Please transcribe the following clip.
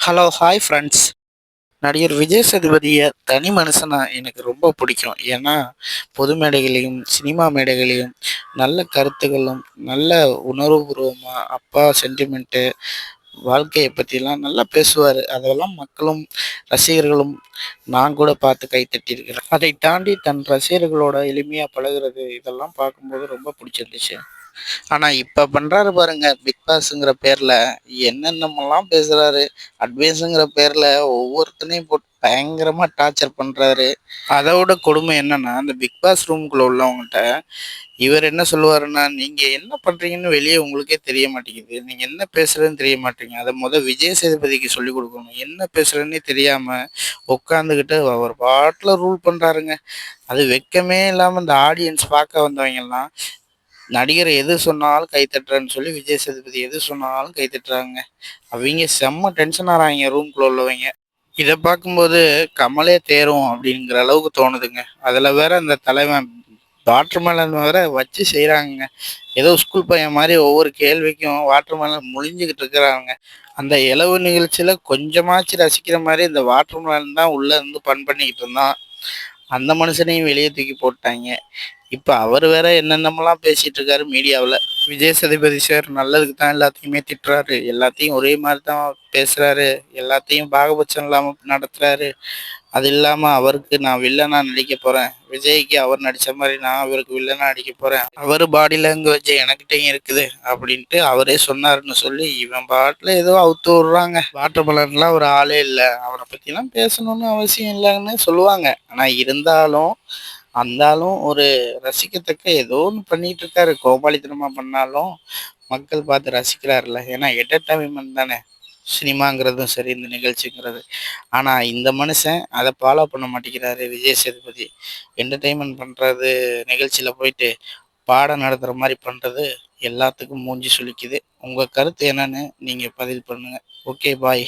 Hello, hi friends. நடிகர் விஜய் சேதுபதியை தனி மனுஷனா எனக்கு ரொம்ப பிடிக்கும். ஏன்னா, பொது மேடைகளையும், சினிமா மேடைகளையும் நல்ல கருத்துக்களும், நல்ல உணர்வுபூர்வமாக அப்பா சென்டிமெண்ட்டு, வாழ்க்கையை பற்றிலாம் நல்லா பேசுவார். அதெல்லாம் மக்களும், ரசிகர்களும் நான் கூட பார்த்து கைத்தட்டியிருக்கிறேன். அதை தாண்டி தன் ரசிகர்களோட எளிமையாக பழகுறது, இதெல்லாம் பார்க்கும்போது ரொம்ப பிடிச்சிருந்துச்சு. ஆனா இப்ப பண்றாரு பாருங்க, பிக் பாஸ்ங்கிற பேர்ல என்னென்னமோலாம் பேசுறாரு. அட்வைஸுங்கிற பேர்ல ஒவ்வொருத்தனையும் போட்டு பயங்கரமா டார்ச்சர் பண்றாரு. அதை விட கொடுமை என்னன்னா, அந்த பிக் பாஸ் ரூம்குள்ள உள்ளவங்கள்ட்ட இவர் என்ன சொல்லுவாருன்னா, நீங்க என்ன பண்றீங்கன்னு வெளியே உங்களுக்கே தெரிய மாட்டேங்குது. நீங்க என்ன பேசுறதுன்னு தெரிய மாட்டீங்க. அதை விஜய் சேதுபதிக்கு சொல்லிக் கொடுக்கணும். என்ன பேசுறதுன்னே தெரியாம உட்காந்துக்கிட்டு அவர் பாட்டுல ரூல் பண்றாருங்க. அது வெட்கமே இல்லாம இந்த ஆடியன்ஸ் பார்க்க வந்தவங்க எல்லாம் நடிகர் எது சொன்னாலும் கை தட்டுறேன்னு சொல்லி விஜய் சேதுபதி எது சொன்னாலும் கை தட்டுறாங்க. அவங்க செம்ம டென்ஷன் ஆகிறாங்க ரூம்குள்ள உள்ளவங்க. இதை பார்க்கும்போது கமலே தேரும் அப்படிங்கிற அளவுக்கு தோணுதுங்க. அதில் வேற அந்த தலைவன் வாட்டர் மேலன் வேற வச்சு செய்கிறாங்க. ஏதோ ஸ்கூல் பையன் மாதிரி ஒவ்வொரு கேள்விக்கும் வாட்டர் மேலன் முழிஞ்சுக்கிட்டு இருக்கிறாங்க. அந்த இலவு நிகழ்ச்சியில் கொஞ்சமாச்சு ரசிக்கிற மாதிரி இந்த வாட்டர் மேலன் தான் உள்ளே இருந்து பண்ணிக்கிட்டு இருந்தான். அந்த மனுஷனையும் வெளியே தூக்கி போட்டாங்க. இப்போ அவர் வேற என்னென்னமெல்லாம் பேசிட்டு இருக்காரு மீடியாவில். விஜய் சேதுபதி சார் நல்லதுக்கு தான் எல்லாத்தையுமே திட்டுறாரு, எல்லாத்தையும் ஒரே மாதிரி தான் பேசுறாரு, எல்லாத்தையும் பாகபட்சம் இல்லாமல் நடத்துறாரு. அது இல்லாமல் அவருக்கு நான் வில்லனா நடிக்க போறேன், விஜய்க்கு அவர் நடித்த மாதிரி நான் அவருக்கு வில்லனா நடிக்க போறேன், அவர் பாடி லாங்குவேஜ் எனக்கிட்டையும் இருக்குது அப்படின்ட்டு அவரே சொன்னாருன்னு சொல்லி இவன் பாட்டில் ஏதோ அவுத்து விடுறாங்க. வாட்டர் பலன்லாம் ஒரு ஆளே இல்லை, அவரை பற்றிலாம் பேசணும்னு அவசியம் இல்லைன்னு சொல்லுவாங்க. ஆனால் இருந்தாலும் அந்தாலும் ஒரு ரசிக்கத்தக்க ஏதோ ஒன்று பண்ணிட்டு இருக்காரு. கோமாளித்தனமாக பண்ணாலும் மக்கள் பார்த்து ரசிக்கிறாருல்ல. ஏன்னா என்டர்டைன்மெண்ட் தானே சினிமாங்கிறதும் சரி, இந்த நிகழ்ச்சிங்கிறது. ஆனால் இந்த மனுஷன் அதை ஃபாலோ பண்ண மாட்டேங்கிறாரு விஜய் சேதுபதி. என்டர்டெயின்மெண்ட் பண்ணுறது, நிகழ்ச்சியில் போயிட்டு பாடம் நடத்துகிற மாதிரி பண்ணுறது எல்லாத்துக்கும் மூஞ்சி சுளிக்குது. உங்கள் கருத்து என்னன்னு நீங்கள் பதில் பண்ணுங்கள். ஓகே, பாய்.